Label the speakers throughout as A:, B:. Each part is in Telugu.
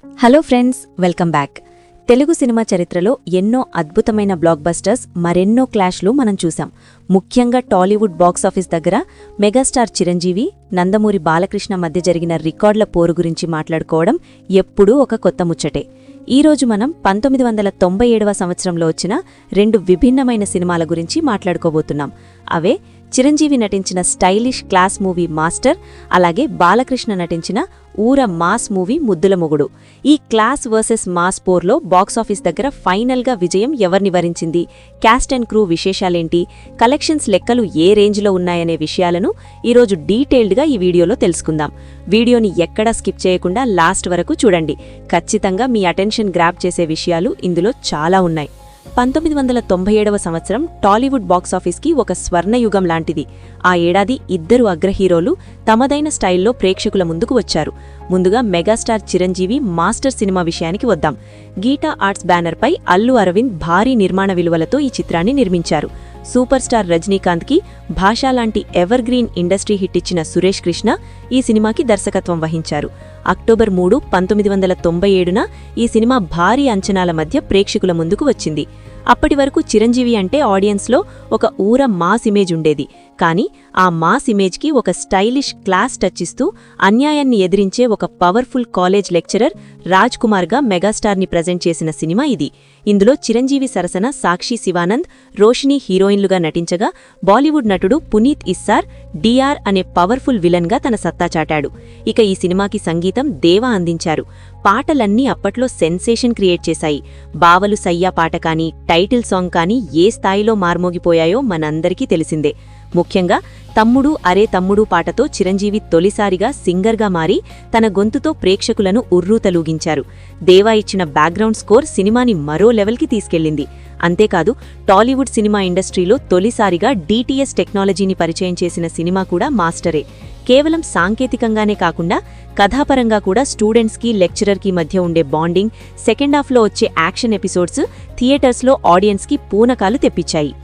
A: Hello friends, welcome back. Telugu cinema చరిత్రలో ఎన్నో అద్భుతమైన బ్లాక్ బస్టర్స్, మరెన్నో క్లాష్లు మనం చూసాం. ముఖ్యంగా టాలీవుడ్ బాక్సాఫీస్ దగ్గర మెగాస్టార్ చిరంజీవి, నందమూరి బాలకృష్ణ మధ్య జరిగిన రికార్డుల పోరు గురించి మాట్లాడుకోవడం ఎప్పుడూ ఒక కొత్త ముచ్చటే. ఈరోజు మనం 1997వ సంవత్సరంలో వచ్చిన రెండు విభిన్నమైన సినిమాల గురించి మాట్లాడుకోబోతున్నాం. అవే చిరంజీవి నటించిన స్టైలిష్ క్లాస్ మూవీ మాస్టర్, అలాగే బాలకృష్ణ నటించిన ఊర మాస్ మూవీ ముద్దుల మొగుడు. ఈ క్లాస్ వర్సెస్ మాస్ పోర్లో బాక్సాఫీస్ దగ్గర ఫైనల్గా విజయం ఎవర్ని వరించింది, క్యాస్ట్ అండ్ క్రూ విశేషాలేంటి, కలెక్షన్స్ లెక్కలు ఏ రేంజ్లో ఉన్నాయనే విషయాలను ఈరోజు డీటెయిల్డ్గా ఈ వీడియోలో తెలుసుకుందాం. వీడియోని ఎక్కడా స్కిప్ చేయకుండా లాస్ట్ వరకు చూడండి. ఖచ్చితంగా మీ అటెన్షన్ గ్రాబ్ చేసే విషయాలు ఇందులో చాలా ఉన్నాయి. 1997వ సంవత్సరం టాలీవుడ్ బాక్సాఫీస్కి ఒక స్వర్ణయుగం లాంటిది. ఆ ఏడాది ఇద్దరు అగ్రహీరోలు తమదైన స్టైల్లో ప్రేక్షకుల ముందుకు వచ్చారు. ముందుగా మెగాస్టార్ చిరంజీవి మాస్టర్ సినిమా విషయానికి వద్దాం. గీటా ఆర్ట్స్ బ్యానర్పై అల్లు అరవింద్ భారీ నిర్మాణ విలువలతో ఈ చిత్రాన్ని నిర్మించారు. సూపర్ స్టార్ రజనీకాంత్కి భాషా లాంటి ఎవర్ గ్రీన్ ఇండస్ట్రీ హిట్ ఇచ్చిన సురేష్ కృష్ణ ఈ సినిమాకి దర్శకత్వం వహించారు. అక్టోబర్ 3, 1997న ఈ సినిమా భారీ అంచనాల మధ్య ప్రేక్షకుల ముందుకు వచ్చింది. అప్పటి వరకు చిరంజీవి అంటే ఆడియన్స్లో ఒక ఊర మాస్ ఇమేజ్ ఉండేది. కానీ ఆ మాస్ ఇమేజ్కి ఒక స్టైలిష్ క్లాస్ టచ్ ఇస్తూ అన్యాయాన్ని ఎదిరించే ఒక పవర్ఫుల్ కాలేజ్ లెక్చరర్ రాజ్ కుమార్గా మెగాస్టార్ని ప్రజెంట్ చేసిన సినిమా ఇది. ఇందులో చిరంజీవి సరసన సాక్షి శివానంద్, రోషిని హీరోయిన్లుగా నటించగా, బాలీవుడ్ నటుడు పునీత్ ఇస్సార్ డిఆర్ అనే పవర్ఫుల్ విలన్గా తన సత్తా చాటాడు. ఇక ఈ సినిమాకి సంగీతం దేవా అందించారు. పాటలన్నీ అప్పట్లో సెన్సేషన్ క్రియేట్ చేశాయి. బావలు సయ్యా పాట కానీ, టైటిల్ సాంగ్ కానీ ఏ స్థాయిలో మార్మోగిపోయాయో మనందరికీ తెలిసిందే. ముఖ్యంగా తమ్ముడు అరే తమ్ముడు పాటతో చిరంజీవి తొలిసారిగా సింగర్గా మారి తన గొంతుతో ప్రేక్షకులను ఉర్రూతలూగించారు. దేవా ఇచ్చిన బ్యాక్గ్రౌండ్ స్కోర్ సినిమాని మరో లెవెల్కి తీసుకెళ్లింది. అంతేకాదు, టాలీవుడ్ సినిమా ఇండస్ట్రీలో తొలిసారిగా DTS టెక్నాలజీని పరిచయం చేసిన సినిమా కూడా మాస్టరే. కేవలం సాంకేతికంగానే కాకుండా కథాపరంగా కూడా స్టూడెంట్స్కి, లెక్చరర్కి మధ్య ఉండే బాండింగ్, సెకండ్ హాఫ్లో వచ్చే యాక్షన్ ఎపిసోడ్స్ థియేటర్స్లో ఆడియన్స్కి పూనకాలు తెప్పించాయి.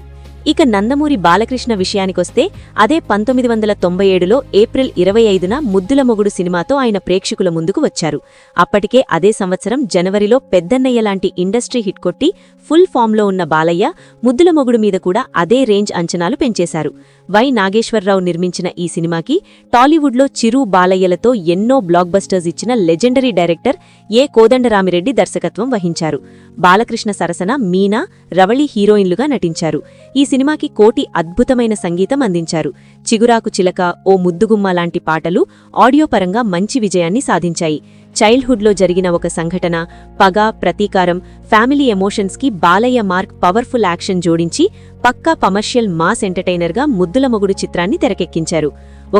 A: ఇక నందమూరి బాలకృష్ణ విషయానికొస్తే అదే 1997లో ఏప్రిల్ 25న ముద్దుల మొగుడు సినిమాతో ఆయన ప్రేక్షకుల ముందుకు వచ్చారు. అప్పటికే అదే సంవత్సరం జనవరిలో పెద్దన్నయ్య లాంటి ఇండస్ట్రీ హిట్ కొట్టి ఫుల్ ఫామ్లో ఉన్న బాలయ్య ముద్దుల మొగుడు మీద కూడా అదే రేంజ్ అంచనాలు పెంచేశారు. వై నాగేశ్వరరావు నిర్మించిన ఈ సినిమాకి టాలీవుడ్లో చిరు, బాలయ్యలతో ఎన్నో బ్లాక్ బస్టర్స్ ఇచ్చిన లెజెండరీ డైరెక్టర్ ఏ కోదండరామిరెడ్డి దర్శకత్వం వహించారు. బాలకృష్ణ సరసన మీనా, రవళి హీరోయిన్లుగా నటించారు. ఈ సినిమాకి కోటి అద్భుతమైన సంగీతం అందించారు. చిగురాకు చిలక, ఓ ముద్దుగుమ్మ లాంటి పాటలు ఆడియో పరంగా మంచి విజయాన్ని సాధించాయి. చైల్డ్హుడ్లో జరిగిన ఒక సంఘటన, పగ, ప్రతీకారం, ఫ్యామిలీ ఎమోషన్స్కి బాలయ్య మార్క్ పవర్ఫుల్ యాక్షన్ జోడించి పక్కా కమర్షియల్ మాస్ ఎంటర్టైనర్గా ముద్దుల మొగుడు చిత్రాన్ని తెరకెక్కించారు.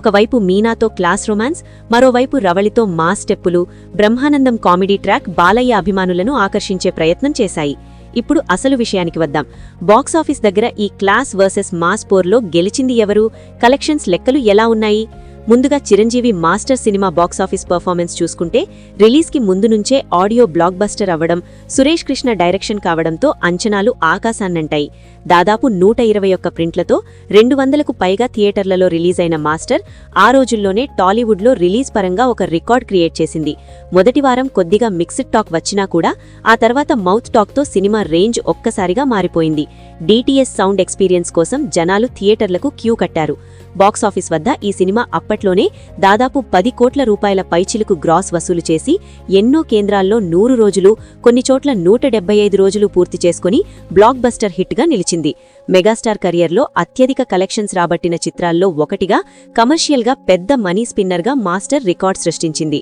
A: ఒకవైపు మీనాతో క్లాస్ రొమాన్స్, మరోవైపు రవళితో మాస్ స్టెప్పులు, బ్రహ్మానందం కామెడీ ట్రాక్ బాలయ్య అభిమానులను ఆకర్షించే ప్రయత్నం చేశాయి. ఇప్పుడు అసలు విషయానికి వద్దాం. బాక్సాఫీస్ దగ్గర ఈ క్లాస్ వర్సెస్ మాస్ పోర్లో గెలిచింది ఎవరు? కలెక్షన్స్ లెక్కలు ఎలా ఉన్నాయి? ముందుగా Chiranjeevi master cinema box office performance చూసుకుంటే, రిలీజ్కి ముందు నుంచే ఆడియో బ్లాక్ బస్టర్ అవ్వడం, సురేష్ కృష్ణ డైరెక్షన్ కావడంతో అంచనాలు ఆకాశాన్నంటాయి. దాదాపు 121 ప్రింట్లతో 200కు పైగా థియేటర్లలో రిలీజైన మాస్టర్ ఆ రోజుల్లోనే టాలీవుడ్లో రిలీజ్ పరంగా ఒక రికార్డ్ క్రియేట్ చేసింది. మొదటి వారం కొద్దిగా మిక్స్డ్ టాక్ వచ్చినా కూడా ఆ తర్వాత మౌత్ టాక్తో సినిమా రేంజ్ ఒక్కసారిగా మారిపోయింది. DTS సౌండ్ ఎక్స్పీరియన్స్ కోసం జనాలు థియేటర్లకు క్యూ కట్టారు. బాక్సాఫీస్ వద్ద ఈ సినిమా అప్పట్లోనే దాదాపు 10 కోట్ల రూపాయల పైచిలుకు గ్రాస్ వసూలు చేసి ఎన్నో కేంద్రాల్లో 100 రోజులు, కొన్ని చోట్ల 175 రోజులు పూర్తి చేసుకుని బ్లాక్ బస్టర్ హిట్గా నిలిచింది. మెగాస్టార్ కెరియర్లో అత్యధిక కలెక్షన్స్ రాబట్టిన చిత్రాల్లో ఒకటిగా, కమర్షియల్గా పెద్ద మనీ స్పిన్నర్గా మాస్టర్ రికార్డ్ సృష్టించింది.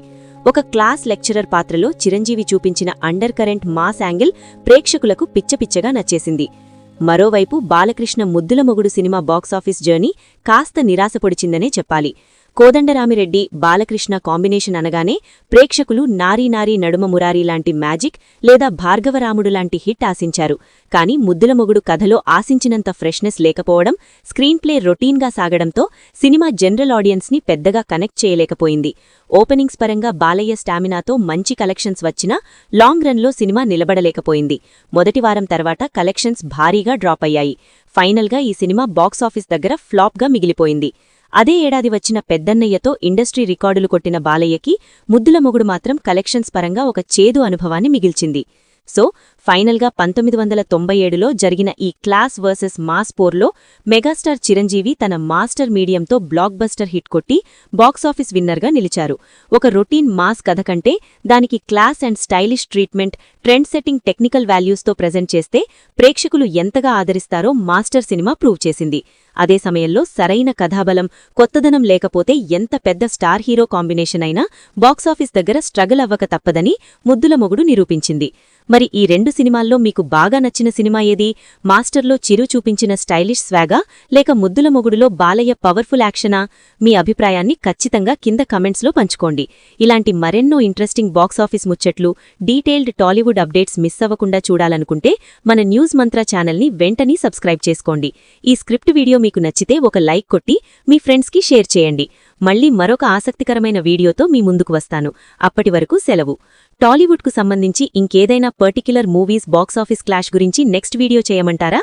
A: ఒక క్లాస్ లెక్చరర్ పాత్రలో చిరంజీవి చూపించిన అండర్ కరెంట్ మాస్ యాంగిల్ ప్రేక్షకులకు పిచ్చపిచ్చగా నచ్చేసింది. మరోవైపు బాలకృష్ణ ముద్దుల మొగుడు సినిమా బాక్సాఫీస్ జర్నీ కాస్త నిరాశపొడిచిందనే చెప్పాలి. కోదండరామిరెడ్డి, బాలకృష్ణ కాంబినేషన్ అనగానే ప్రేక్షకులు నారీ నారీ నడుమ మురారీ లాంటి మ్యాజిక్ లేదా భార్గవరాముడు లాంటి హిట్ ఆశించారు. కానీ ముద్దుల మొగుడు కథలో ఆశించినంత ఫ్రెష్నెస్ లేకపోవడం, స్క్రీన్ ప్లే రొటీన్గా సాగడంతో సినిమా జనరల్ ఆడియన్స్ని పెద్దగా కనెక్ట్ చేయలేకపోయింది. ఓపెనింగ్స్ పరంగా బాలయ్య స్టామినాతో మంచి కలెక్షన్స్ వచ్చినా లాంగ్ రన్లో సినిమా నిలబడలేకపోయింది. మొదటి వారం తర్వాత కలెక్షన్స్ భారీగా డ్రాప్ అయ్యాయి. ఫైనల్గా ఈ సినిమా బాక్సాఫీస్ దగ్గర ఫ్లాప్గా మిగిలిపోయింది. అదే ఏడాది వచ్చిన పెద్దన్నయ్యతో ఇండస్ట్రీ రికార్డులు కొట్టిన బాలయ్యకి ముద్దుల మొగుడు మాత్రం కలెక్షన్స్ పరంగా ఒక చేదు అనుభవాన్ని మిగిల్చింది. సో ఫైనల్గా 1997లో జరిగిన ఈ క్లాస్ వర్సెస్ మాస్ పోర్లో మెగాస్టార్ చిరంజీవి తన మాస్టర్ మీడియంతో బ్లాక్ బస్టర్ హిట్ కొట్టి బాక్సాఫీస్ విన్నర్గా నిలిచారు. ఒక రొటీన్ మాస్ కథ కంటే దానికి class and stylish treatment, trend setting technical వాల్యూస్తో ప్రెజెంట్ చేస్తే ప్రేక్షకులు ఎంతగా ఆదరిస్తారో మాస్టర్ సినిమా ప్రూవ్ చేసింది. అదే సమయంలో సరైన కథాబలం, కొత్తదనం లేకపోతే ఎంత పెద్ద స్టార్ హీరో కాంబినేషన్ అయినా బాక్సాఫీస్ దగ్గర స్ట్రగుల్ అవ్వక తప్పదని ముద్దుల మొగుడు నిరూపించింది. మరి ఈ రెండు సినిమాల్లో మీకు బాగా నచ్చిన సినిమా ఏది? మాస్టర్లో చిరు చూపించిన స్టైలిష్ స్వాగా, లేక ముద్దుల మొగుడులో బాలయ్య పవర్ఫుల్ యాక్షనా? మీ అభిప్రాయాన్ని ఖచ్చితంగా కింద కమెంట్స్లో పంచుకోండి. ఇలాంటి మరెన్నో ఇంట్రెస్టింగ్ బాక్సాఫీస్ ముచ్చట్లు, డీటెయిల్డ్ టాలీవుడ్ అప్డేట్స్ మిస్ అవ్వకుండా చూడాలనుకుంటే మన న్యూస్ మంత్ర ఛానల్ని వెంటనే సబ్స్క్రైబ్ చేసుకోండి. ఈ స్క్రిప్ట్ వీడియో మీకు నచ్చితే ఒక లైక్ కొట్టి మీ ఫ్రెండ్స్కి షేర్ చేయండి. మళ్ళీ మరొక ఆసక్తికరమైన వీడియోతో మీ ముందుకు వస్తాను. అప్పటి వరకు సెలవు. టాలీవుడ్కు సంబంధించి ఇంకేదైనా పర్టిక్యులర్ మూవీస్ బాక్సాఫీస్ క్లాష్ గురించి నెక్స్ట్ వీడియో చేయమంటారా?